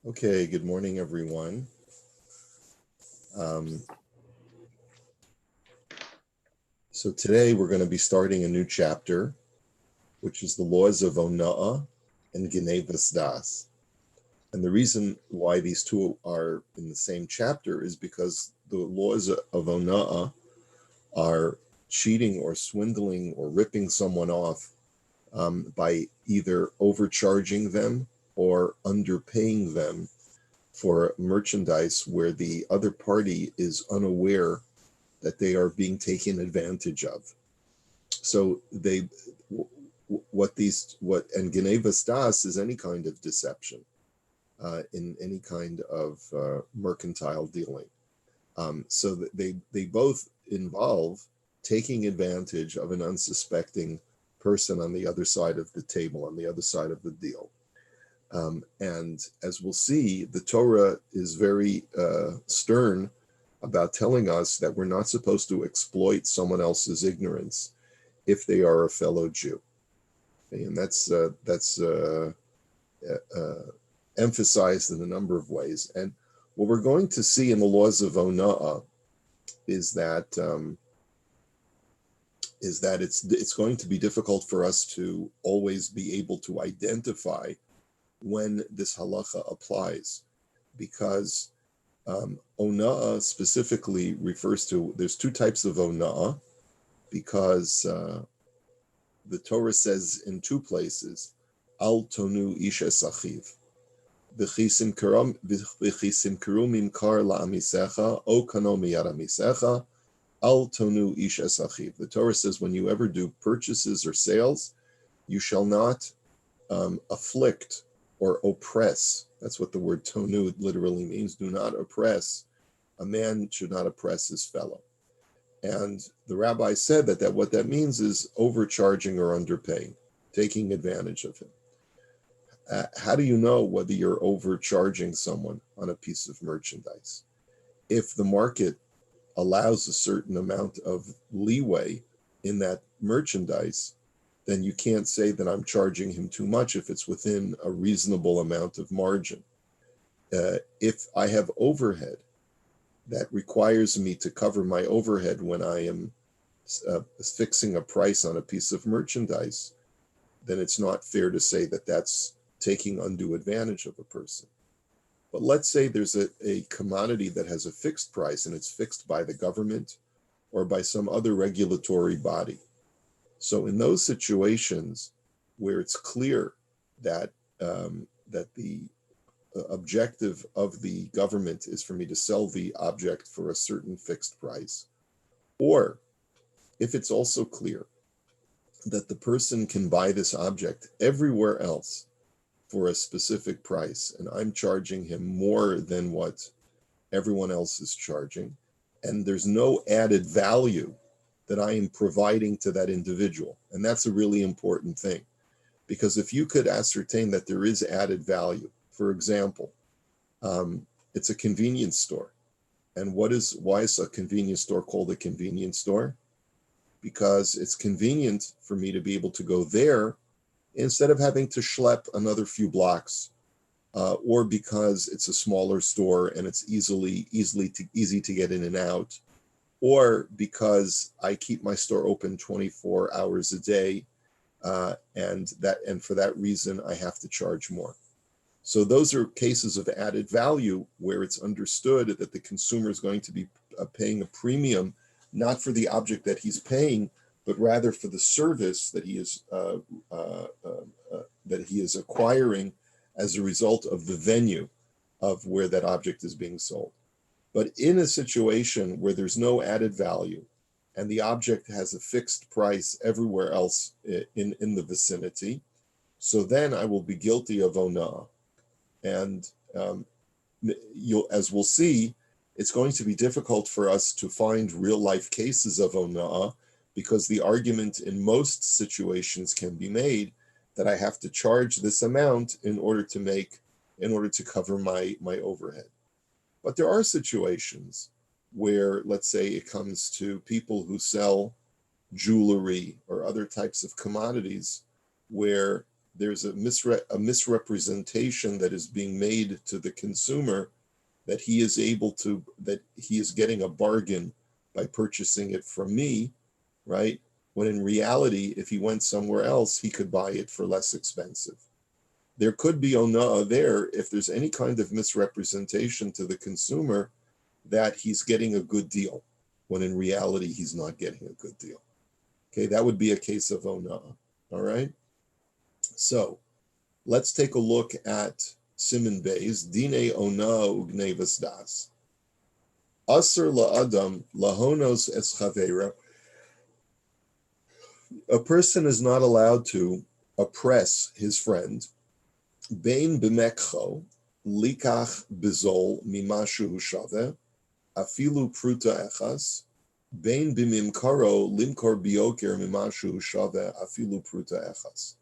Okay, good morning, everyone. Um, so today we're going to be starting a new chapter, which is the laws of Ona'ah and Genevas Das. And the reason why these two are in the same chapter is because the laws of Ona'ah are cheating or swindling or ripping someone off by either overcharging them or underpaying them for merchandise where the other party is unaware that they are being taken advantage of. So and Genevas Das is any kind of deception in any kind of mercantile dealing. So that they both involve taking advantage of an unsuspecting person on the other side of the table, on the other side of the deal. And as we'll see, the Torah is very stern about telling us that we're not supposed to exploit someone else's ignorance if they are a fellow Jew. Okay, and that's emphasized in a number of ways. And what we're going to see in the laws of Ona'ah is that it's going to be difficult for us to always be able to identify when this halacha applies, because ona'ah specifically refers to, there's two types of ona'ah, because the Torah says in two places, al tonu isha sachiv, v'chisim mimkar la'amisecha, o kano miyad amisecha, al tonu isha sachiv. The Torah says when you ever do purchases or sales, you shall not afflict or oppress. That's what the word tonu literally means. Do not oppress. A man should not oppress his fellow. And the rabbi said that what that means is overcharging or underpaying, taking advantage of him. How do you know whether you're overcharging someone on a piece of merchandise? If the market allows a certain amount of leeway in that merchandise, then you can't say that I'm charging him too much if it's within a reasonable amount of margin. If I have overhead that requires me to cover my overhead when I am fixing a price on a piece of merchandise, then it's not fair to say that that's taking undue advantage of a person. But let's say there's a commodity that has a fixed price and it's fixed by the government or by some other regulatory body. So in those situations where it's clear that that the objective of the government is for me to sell the object for a certain fixed price, or if it's also clear that the person can buy this object everywhere else for a specific price, and I'm charging him more than what everyone else is charging, and there's no added value that I am providing to that individual. And that's a really important thing, because if you could ascertain that there is added value, for example, it's a convenience store. And why is a convenience store called a convenience store? Because it's convenient for me to be able to go there instead of having to schlep another few blocks, or because it's a smaller store and it's easy to get in and out, or because I keep my store open 24 hours a day, and for that reason I have to charge more. So those are cases of added value where it's understood that the consumer is going to be paying a premium, not for the object that he's paying, but rather for the service that he is acquiring as a result of the venue of where that object is being sold. But in a situation where there's no added value and the object has a fixed price everywhere else in the vicinity, so then I will be guilty of ona'ah. And as we'll see, it's going to be difficult for us to find real life cases of ona'ah, because the argument in most situations can be made that I have to charge this amount in order to cover my overhead. But there are situations where, let's say it comes to people who sell jewelry or other types of commodities, where there's a misrepresentation that is being made to the consumer that he is getting a bargain by purchasing it from me, right? When in reality, if he went somewhere else, he could buy it for less expensive. There could be ona'ah there if there's any kind of misrepresentation to the consumer that he's getting a good deal, when in reality, he's not getting a good deal. Okay, that would be a case of ona'ah. All right? So let's take a look at Siman Beis, Dine ona'ah ugnevas das. Asr la'adam lahonos es chavera. A person is not allowed to oppress his friend. Bein b'mekcho likach bizol mimashu shaveh afilu pruta echas. Bein b'mimkaro limkor bioker mimashu shaveh afilu pruta echas.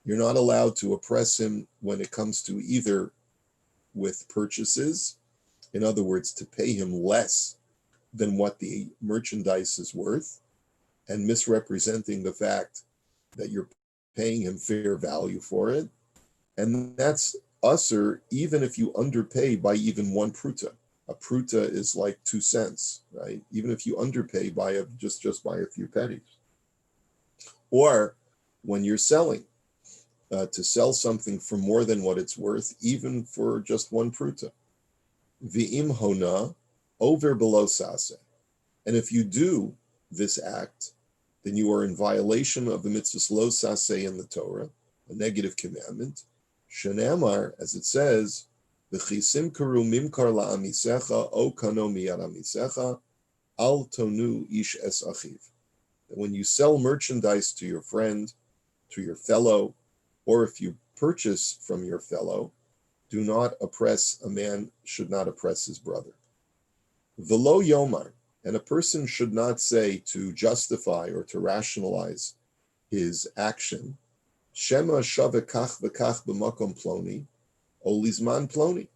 You're not allowed to oppress him when it comes to either with purchases, in other words, to pay him less than what the merchandise is worth, and misrepresenting the fact that you're paying him fair value for it. And that's usser even if you underpay by even 1 pruta. A pruta is like 2 cents, right? Even if you underpay by just by a few pennies. Or when you're selling, to sell something for more than what it's worth, even for just 1 pruta. V'im hona over below sase. And if you do this act, then you are in violation of the mitzvahs lo saseh in the Torah, a negative commandment. Shenamar, as it says, v'chisim karu mimkar la'amisecha o kano miyad amisecha al tonu ish es achiv. When you sell merchandise to your friend, to your fellow, or if you purchase from your fellow, do not oppress, a man should not oppress his brother. V'lo yomar, and a person should not say to justify or to rationalize his action, Shema shave kach v'kach b'makom ploni, o lizman ploni.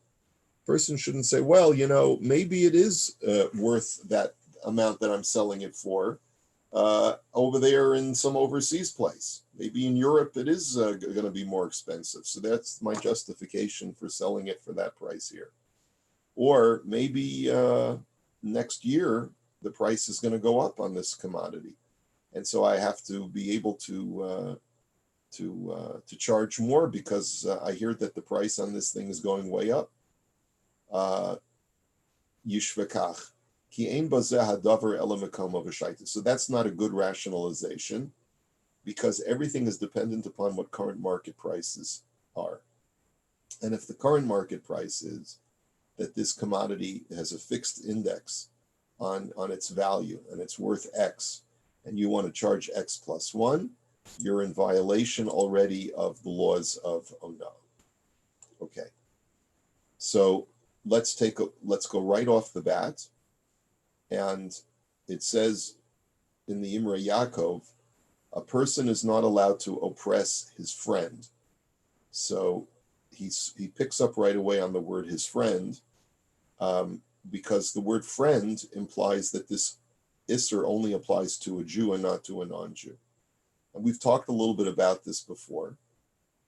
Person shouldn't say, well, maybe it is worth that amount that I'm selling it for over there in some overseas place. Maybe in Europe it is going to be more expensive. So that's my justification for selling it for that price here. Or maybe next year, the price is going to go up on this commodity, and so I have to be able to charge more because I hear that the price on this thing is going way up. Yishvekach ki ein bazeh hadavar ela mekom v'shaitis. So that's not a good rationalization, because everything is dependent upon what current market prices are, and if the current market price is that this commodity has a fixed index on its value and it's worth X, and you want to charge X plus 1, you're in violation already of the laws of Onah. Okay, so let's go right off the bat, and it says in the Imrei Yaakov, a person is not allowed to oppress his friend. So he picks up right away on the word his friend, because the word friend implies that this Isser only applies to a Jew and not to a non-Jew. And we've talked a little bit about this before,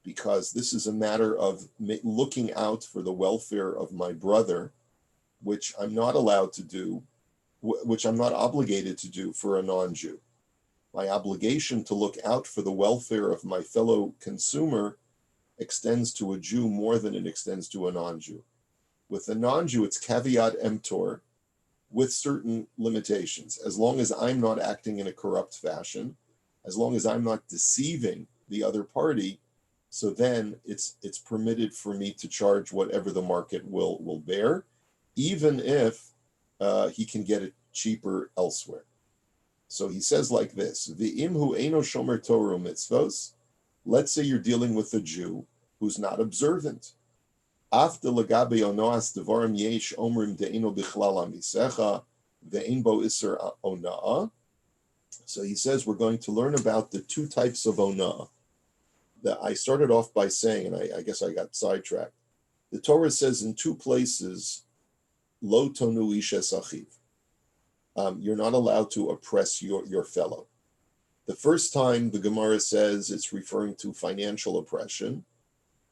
because this is a matter of looking out for the welfare of my brother, which I'm not allowed to do, which I'm not obligated to do for a non-Jew. My obligation to look out for the welfare of my fellow consumer extends to a Jew more than it extends to a non-Jew. With a non-Jew, it's caveat emptor, with certain limitations. As long as I'm not acting in a corrupt fashion, as long as I'm not deceiving the other party, so then it's permitted for me to charge whatever the market will bear, even if he can get it cheaper elsewhere. So he says like this: V'im hu eino shomer Torah mitzvos. Let's say you're dealing with a Jew who's not observant. After legabe onoas devarim yesh omrim de'ino bichlal amisecha ve'in bo iser ona'ah. So he says we're going to learn about the 2 types of ona'ah. That I started off by saying, and I guess I got sidetracked. The Torah says in 2 places, lo tonu ish es achiv. You're not allowed to oppress your fellow. The first time the Gemara says it's referring to financial oppression,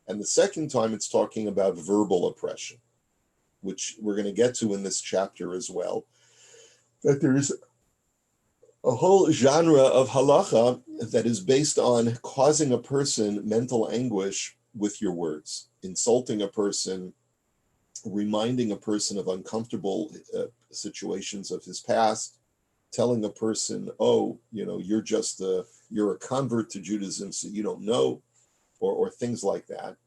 and the second time it's talking about verbal oppression, which we're going to get to in this chapter as well, that there is a whole genre of halacha that is based on causing a person mental anguish with your words, insulting a person, reminding a person of uncomfortable situations of his past, telling a person, oh, you're a convert to Judaism, so you don't know, or things like that.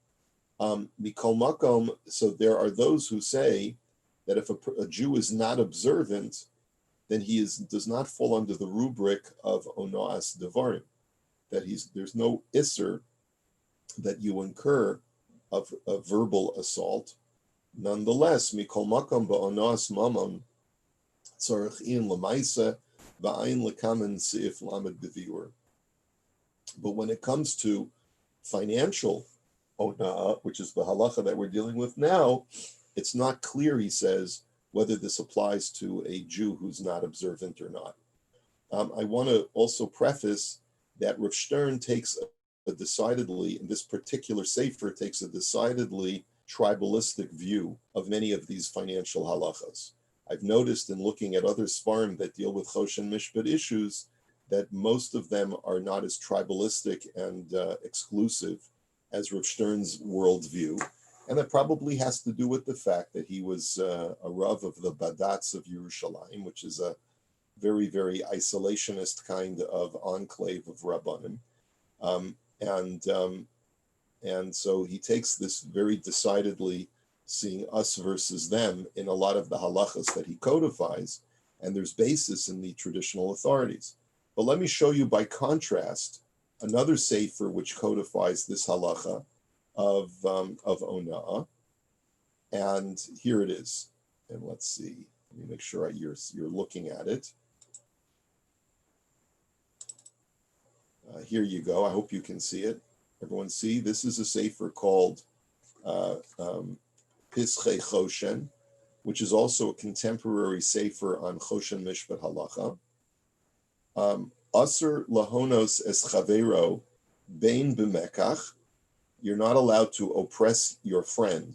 Mikol makom, so there are those who say that if a Jew is not observant, then he does not fall under the rubric of onoas devarim, that there's no isser that you incur of a verbal assault. Nonetheless, mikol makom ba'onoas mamon tzarich in lemaisa va'ayin lekamen seif lamed beviur. But when it comes to financial ona'ah, which is the halacha that we're dealing with now, it's not clear, he says, whether this applies to a Jew who's not observant or not. I want to also preface that Rav Stern takes a decidedly, in this particular sefer, takes a decidedly tribalistic view of many of these financial halachas. I've noticed in looking at other svarim that deal with Choshen Mishpat issues that most of them are not as tribalistic and exclusive as Rav Stern's worldview. And that probably has to do with the fact that he was a Rav of the Badatz of Yerushalayim, which is a very, very isolationist kind of enclave of Rabbanim. And so he takes this very decidedly seeing us versus them in a lot of the halachas that he codifies, and there's basis in the traditional authorities. But let me show you by contrast another sefer which codifies this halacha of ona'ah, and here it is. And let's see. Let me make sure you're looking at it. Here you go. I hope you can see it. Everyone see? This is a sefer called Pischei Choshen, which is also a contemporary sefer on Choshen Mishpat Halacha. Aser lahonos es chavero bein b'mekach. You're not allowed to oppress your friend,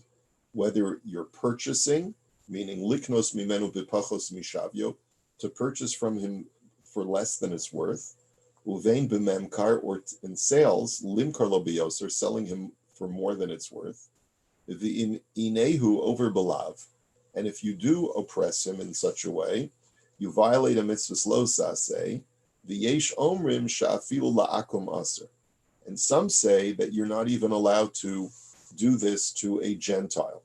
whether you're purchasing, meaning liknos mimenu b'pachos mishavyo, to purchase from him for less than it's worth, uvein b'memkar, or in sales, limkar lo b'yoser, selling him for more than it's worth, the inehu over belav, and if you do oppress him in such a way, you violate a mitzvah lo saseh, v'yesh omrim sha'afilu la'akum aser. And some say that you're not even allowed to do this to a Gentile,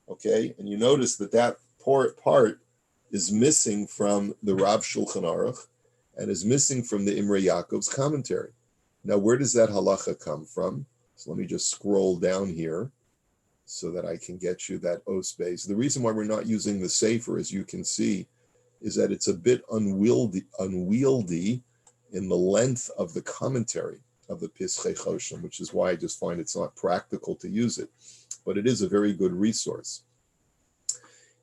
okay? And you notice that part is missing from the Rav Shulchan Aruch and is missing from the Imrei Yaakov's commentary. Now, where does that halacha come from? So let me just scroll down here so that I can get you that space. The reason why we're not using the sefer, as you can see, is that it's a bit unwieldy in the length of the commentary of the Pischei Choshen, which is why I just find it's not practical to use it, but it is a very good resource.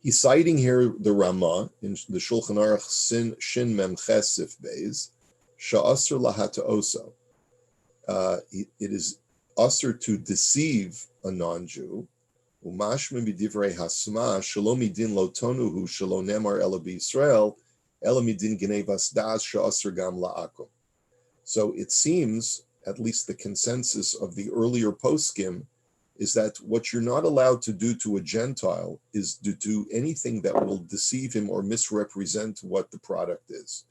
He's citing here the Ramah in the Shulchan Aruch Shin Mem Ches Sif Beis, Sha'asr Lahata Oso. It is usher to deceive a non-Jew. Umashmin b'divrei hasma shalom midin lo tonuhu shalom nemar ela b'Yisrael ela midin gnevas das sha'asr gam la'akum. So it seems, at least the consensus of the earlier poskim, is that what you're not allowed to do to a Gentile is to do anything that will deceive him or misrepresent what the product is.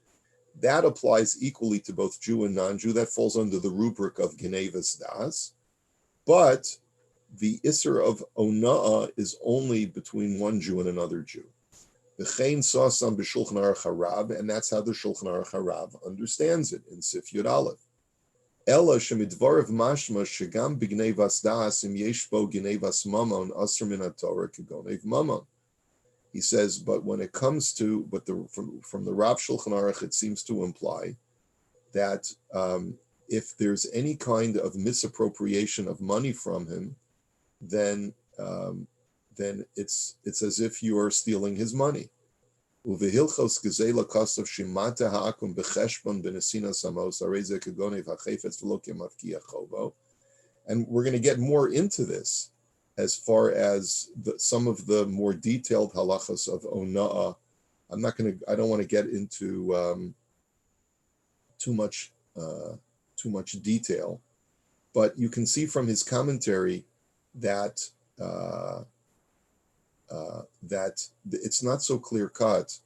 That applies equally to both Jew and non-Jew. That falls under the rubric of Genevas Das. But the Isser of Ona'ah is only between one Jew and another Jew. V'chein sasam b'Shulchan Aruch Harav, and that's how the Shulchan Aruch Harav understands it in Sif Yud Aleph. Ela shemidvarav mashma shegam b'gnevas das im yesh bo gnevas mamon aser min haTorah kegonev mamon. He says, but when it comes to, from the Rav Shulchan Aruch, it seems to imply that if there's any kind of misappropriation of money from him, then it's as if you are stealing his money. Uvehilchos gezela kasav shimata ha'akum becheshbon benesina samos areze kagonev ha'chefetz v'lokim avkiya chovo. And we're going to get more into this as far as some of the more detailed halachas of ona'ah. I don't want to get into too much detail, but you can see from his commentary that that it's not so clear cut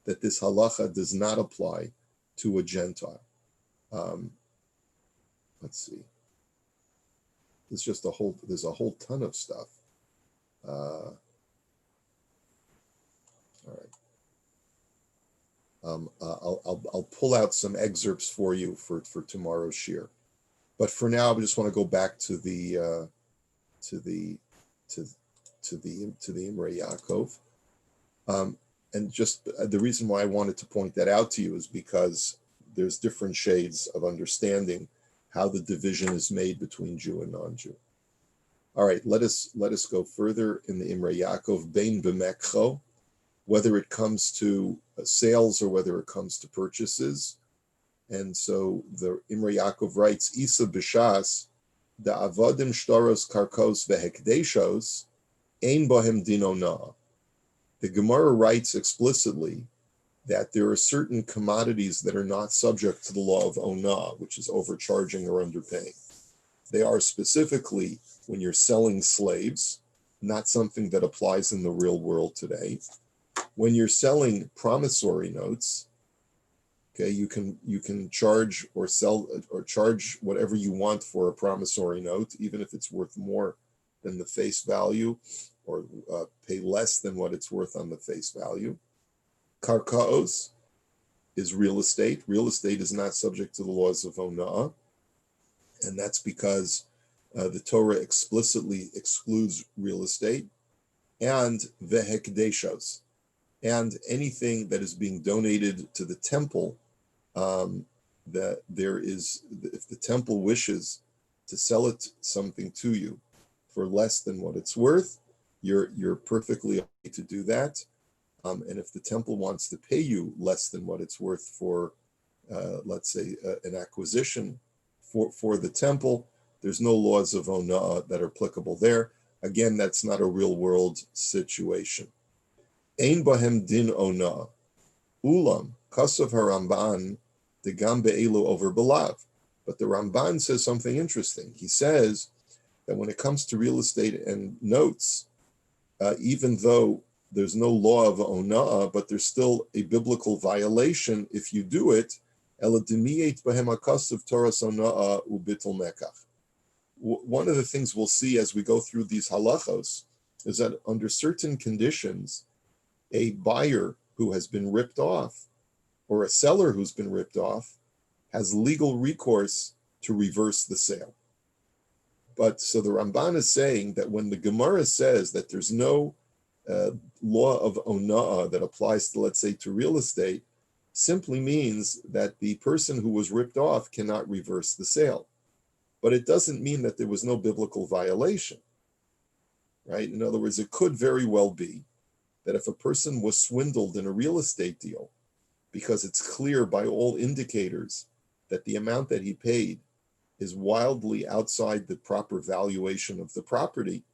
that this halacha does not apply to a Gentile. Let's see. There's a whole ton of stuff. All right. I'll pull out some excerpts for you for tomorrow's shir, but for now I just want to go back to the Imrei Yaakov, and just the reason why I wanted to point that out to you is because there's different shades of understanding how the division is made between Jew and non-Jew. All right, let us go further in the Imrei Yaakov, Bein b'mekcho, whether it comes to sales or whether it comes to purchases. And so the Imrei Yaakov writes, Isa b'shas, da avodim shtaros karkos vehekdeshos, ein bohem dino na. The Gemara writes explicitly that there are certain commodities that are not subject to the law of onah, which is overcharging or underpaying. They are specifically when you're selling slaves, not something that applies in the real world today. When you're selling promissory notes, okay, you can charge or sell or charge whatever you want for a promissory note, even if it's worth more than the face value, or pay less than what it's worth on the face value. Karkaos is real estate. Real estate is not subject to the laws of ona'ah, and that's because the Torah explicitly excludes real estate. And vehekdeshos, and anything that is being donated to the temple, that there is, if the temple wishes to sell something to you for less than what it's worth, you're perfectly okay to do that. And if the temple wants to pay you less than what it's worth for, let's say, an acquisition for the temple, there's no laws of ona'ah that are applicable there. Again, that's not a real world situation. Ein bahem din ona'ah. Ulam, kasav haramban, de gam be'elu over belav. But the Ramban says something interesting. He says that when it comes to real estate and notes, even though there's no law of ona'ah, but there's still a biblical violation if you do it. Ela demiyet bahem hakasav toras ona'ah ubitul mekach. One of the things we'll see as we go through these halachos is that under certain conditions, a buyer who has been ripped off or a seller who's been ripped off has legal recourse to reverse the sale. But so the Ramban is saying that when the Gemara says that there's no law of ona'ah that applies to, let's say, to real estate, simply means that the person who was ripped off cannot reverse the sale. But it doesn't mean that there was no biblical violation, right? In other words, it could very well be that if a person was swindled in a real estate deal, because it's clear by all indicators that the amount that he paid is wildly outside the proper valuation of the property,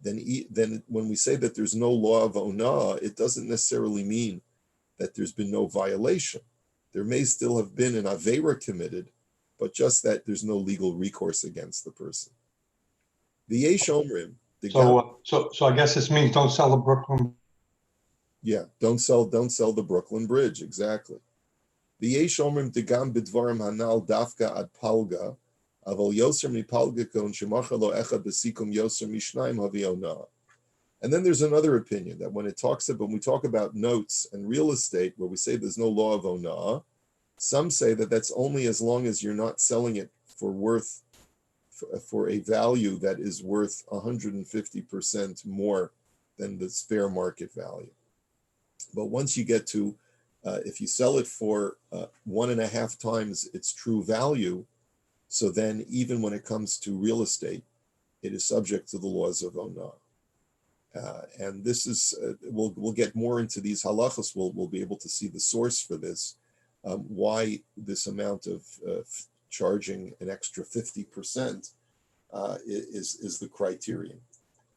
then when we say that there's no law of ona'ah, it doesn't necessarily mean that there's been no violation. There may still have been an aveira committed, but just that there's no legal recourse against the person. The Yesh Omrim. So I guess this means don't sell the Brooklyn. Yeah, don't sell the Brooklyn Bridge, exactly. The Yesh Omrim degam bidvarim hanal dafka ad palga, aval yoser mi palga kon shemacha lo echad besikum yoser mishnaim havi ona'ah. And then there's another opinion that when we talk about notes and real estate, where we say there's no law of ona'ah, some say that that's only as long as you're not selling it for a value that is worth 150% more than the fair market value. But once you get to, if you sell it for 1.5 times its true value, so then even when it comes to real estate, it is subject to the laws of ona'ah. And this is, we'll get more into these halachos. We'll be able to see the source for this, why this amount of charging an extra 50% is the criterion.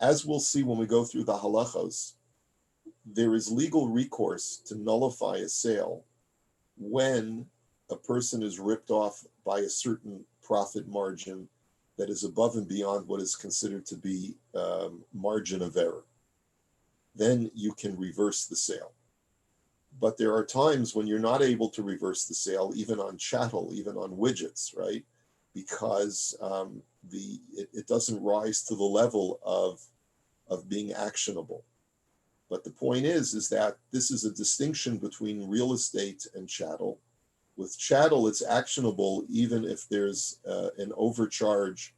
As we'll see when we go through the halachos, there is legal recourse to nullify a sale when a person is ripped off by a certain profit margin that is above and beyond what is considered to be margin of error. Then you can reverse the sale. But there are times when you're not able to reverse the sale, even on chattel, even on widgets, right? Because it doesn't rise to the level of being actionable. But the point is that this is a distinction between real estate and chattel. With chattel, it's actionable even if there's an overcharge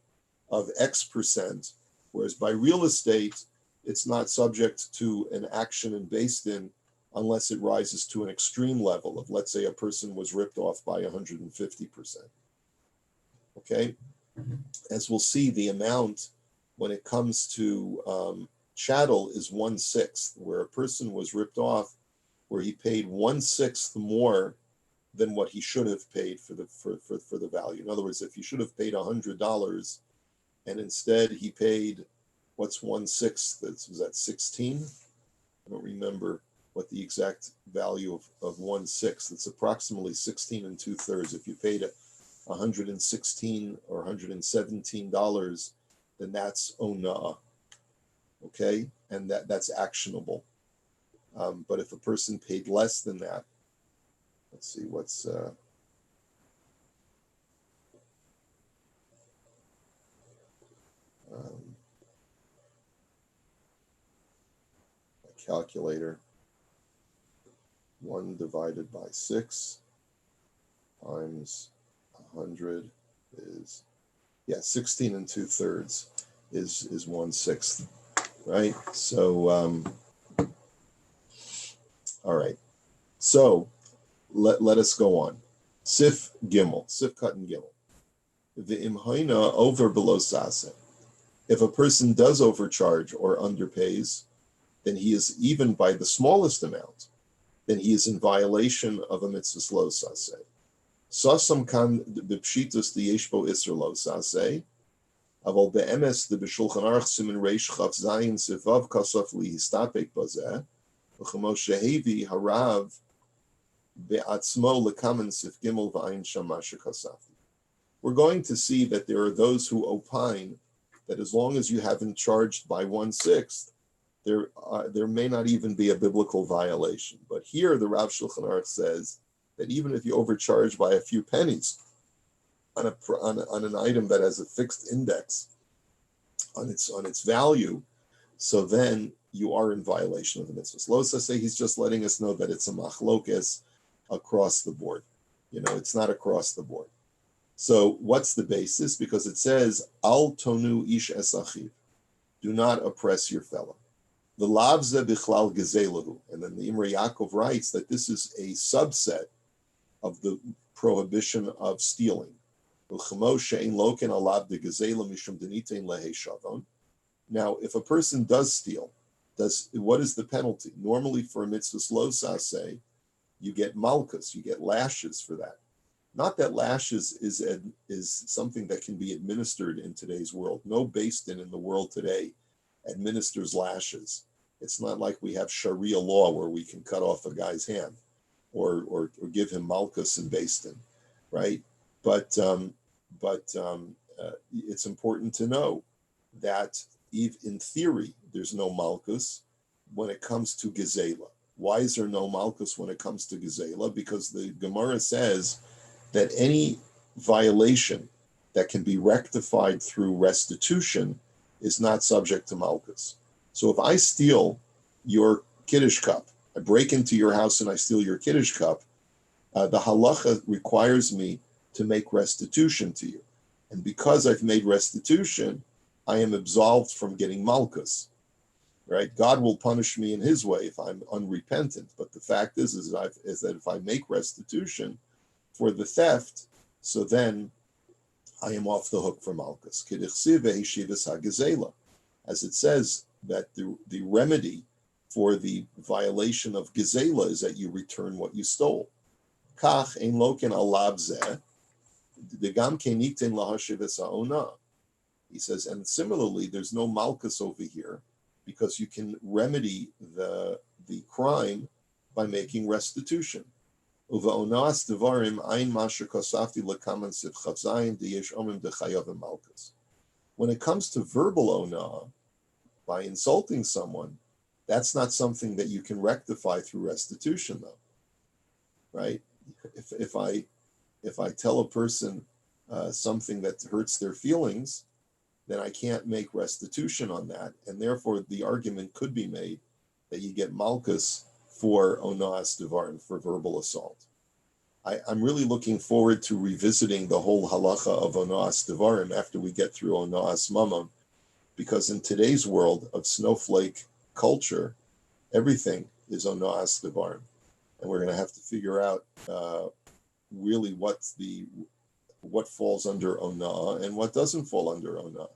of X percent, whereas by real estate, it's not subject to an action in based in unless it rises to an extreme level of, let's say, a person was ripped off by 150%. Okay? As we'll see, the amount when it comes to chattel is 1/6, where a person was ripped off, where he paid 1/6 more than what he should have paid for the value. In other words, if he should have paid $100 and instead he paid, what's 1/6? Was that 16? I don't remember what the exact value of 1/6. It's approximately 16 2/3. If you paid $116 or $117, then that's ona'ah. Okay, and that's actionable. But if a person paid less than that, let's see what's a calculator. 1 divided by 6 times 100 is 16 2/3 is 1/6. Right? So, all right. So, let us go on. Sif Gimel, Sif Cut and Gimel. The imhoina over below sase. If a person does overcharge or underpays, then he is, even by the smallest amount, then he is in violation of a mitzvah lo sase. Sasam kan b'pshitus the yeshbo isser lo sase. Aval be'emes the b'shulchan aruch simin reish chaf zayin sivav kasaf lihistapek bazeh v'chemo shehevi harav be'atzmo lekamen sif gimel v'ayin shamasha kasafti. We're going to see that there are those who opine that as long as you haven't charged by 1/6, there may not even be a biblical violation. But here the Rav Shulchan Aruch says that even if you overcharge by a few pennies on an item that has a fixed index on its value, so then you are in violation of the mitzvahs. Losa say he's just letting us know that it's a machlokes across the board. It's not across the board. So what's the basis? Because it says al tonu ish esachiv, do not oppress your fellow. The lavze bichlal gezelahu, and then the Imrei Yaakov writes that this is a subset of the prohibition of stealing. Now, if a person does steal, what is the penalty? Normally for a mitzvah lo saseh, you get malchus, you get lashes for that. Not that lashes is something that can be administered in today's world. No beis din in the world today administers lashes. It's not like we have Sharia law where we can cut off a guy's hand or give him malchus and beis din, right? But it's important to know that in theory there's no malchus when it comes to gezela. Why is there no malchus when it comes to gezela? Because the Gemara says that any violation that can be rectified through restitution is not subject to malchus. So if I steal your Kiddush cup, I break into your house and I steal your Kiddush cup, the halacha requires me to make restitution to you. And because I've made restitution, I am absolved from getting malchus, right? God will punish me in his way if I'm unrepentant. But the fact is that if I make restitution for the theft, so then I am off the hook for malchus. As it says the remedy for the violation of gezela is that you return what you stole. Kach ein loken alab zeh, degam kenitin lahashiv es ha'onah. He says, and similarly, there's no malchus over here because you can remedy the crime by making restitution. When it comes to verbal onah, by insulting someone, that's not something that you can rectify through restitution, though, right? If I tell a person something that hurts their feelings, then I can't make restitution on that, and therefore the argument could be made that you get malchus for onas devarim, for verbal assault. I'm really looking forward to revisiting the whole halacha of onas devarim after we get through onas mamam, because in today's world of snowflake culture, everything is onas devarim, and we're going to have to figure out really what falls under onah and what doesn't fall under onah.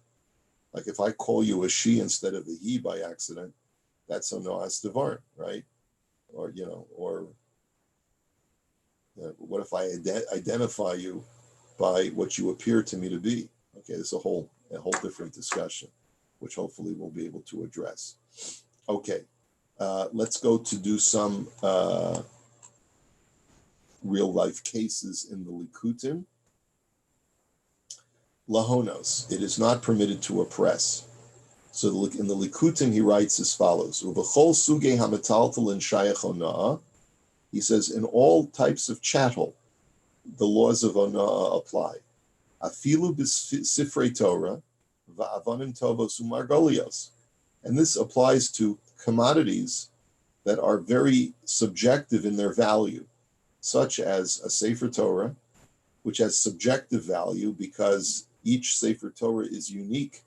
Like if I call you a she instead of a he by accident, that's onas devarim, right? Or what if I identify you by what you appear to me to be? Okay, there's a whole different discussion, which hopefully we'll be able to address. Okay, let's go to do some real life cases in the Likutim. Lahonos, it is not permitted to oppress. So in the Likutim, he writes as follows: Uvechol suge hamataltal in shayach onah. He says, in all types of chattel, the laws of onah apply. Afilu b'sifrei Torah, va'avanim tovos umargolios. And this applies to commodities that are very subjective in their value, such as a Sefer Torah, which has subjective value because each Sefer Torah is unique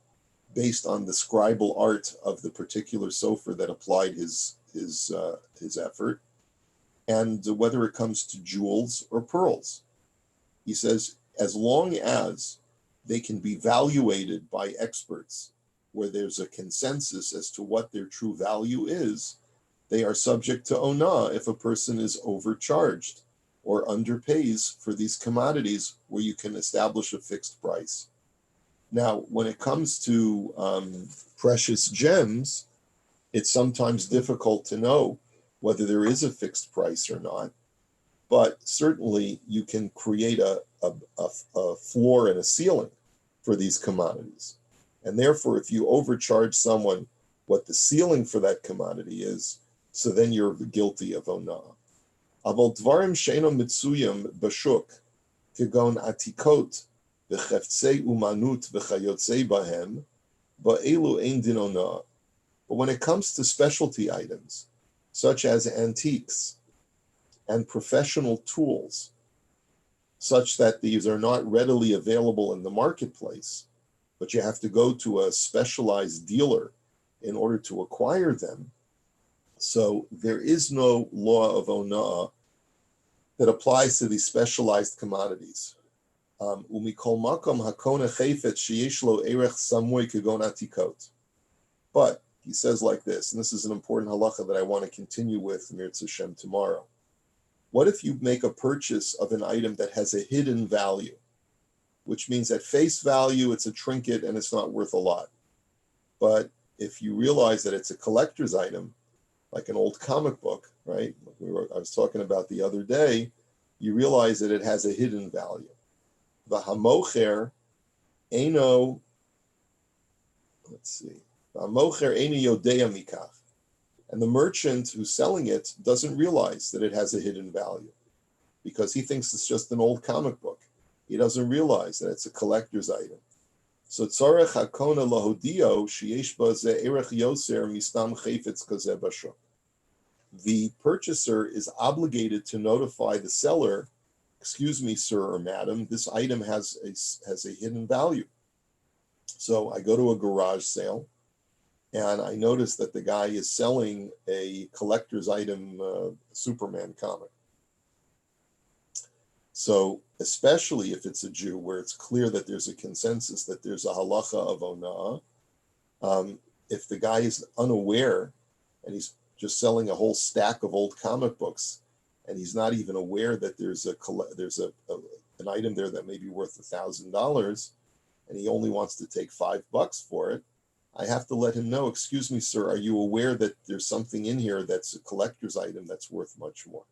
based on the scribal art of the particular sofer that applied his effort, and whether it comes to jewels or pearls. He says, as long as they can be valuated by experts, where there's a consensus as to what their true value is, they are subject to onah if a person is overcharged or underpays for these commodities where you can establish a fixed price. Now, when it comes to precious gems, it's sometimes difficult to know whether there is a fixed price or not, but certainly you can create a floor and a ceiling for these commodities. And therefore, if you overcharge someone what the ceiling for that commodity is, so then you're guilty of onah. Aval dvarim sheino mitzuyim b'shuk, kegon atikot, v'cheftzei umanut v'chayotzei bahem, ba'elu ein din onah. But when it comes to specialty items, such as antiques and professional tools, such that these are not readily available in the marketplace, but you have to go to a specialized dealer in order to acquire them. So there is no law of onah that applies to these specialized commodities. Umikol makom hakona chayfet sheyesh lo erech samoy kegon atikot. But he says like this, and this is an important halacha that I want to continue with Mirz Hashem tomorrow. What if you make a purchase of an item that has a hidden value, which means at face value it's a trinket and it's not worth a lot. But if you realize that it's a collector's item, like an old comic book, right? I was talking about the other day, you realize that it has a hidden value. The hamocher eino, let's see, the hamocher eino yodea mikach. And the merchant who's selling it doesn't realize that it has a hidden value because he thinks it's just an old comic book. He doesn't realize that it's a collector's item. So tzarech hakona lahodio sheyesh ba ze erech yoser mistam chayfetz kazeh bashuk. The purchaser is obligated to notify the seller, excuse me, sir or madam, this item has a hidden value. So I go to a garage sale and I notice that the guy is selling a collector's item Superman comic. So especially if it's a Jew where it's clear that there's a consensus that there's a halacha of onah, if the guy is unaware and he's just selling a whole stack of old comic books, and he's not even aware that there's an item there that may be worth $1,000, and he only wants to take $5 for it, I have to let him know, excuse me, sir, are you aware that there's something in here that's a collector's item that's worth much more?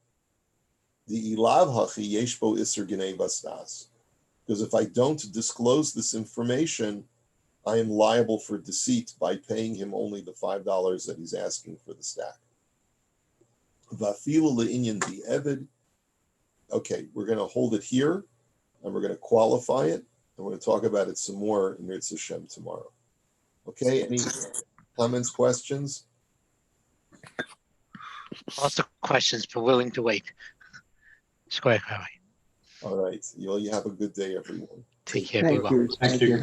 The ilav hachi yeshbo iser gnei bastas. Because if I don't disclose this information, I am liable for deceit by paying him only the $5 that he's asking for the stack. Vafilu le'inyan di'eved. Okay, we're going to hold it here, and we're going to qualify it, and we're going to talk about it some more in Mirz Hashem tomorrow. Okay, any comments, questions? Lots of questions, but willing to wait. Square. All right, you have a good day, everyone. Take care. Be Thank well. you. Thank you.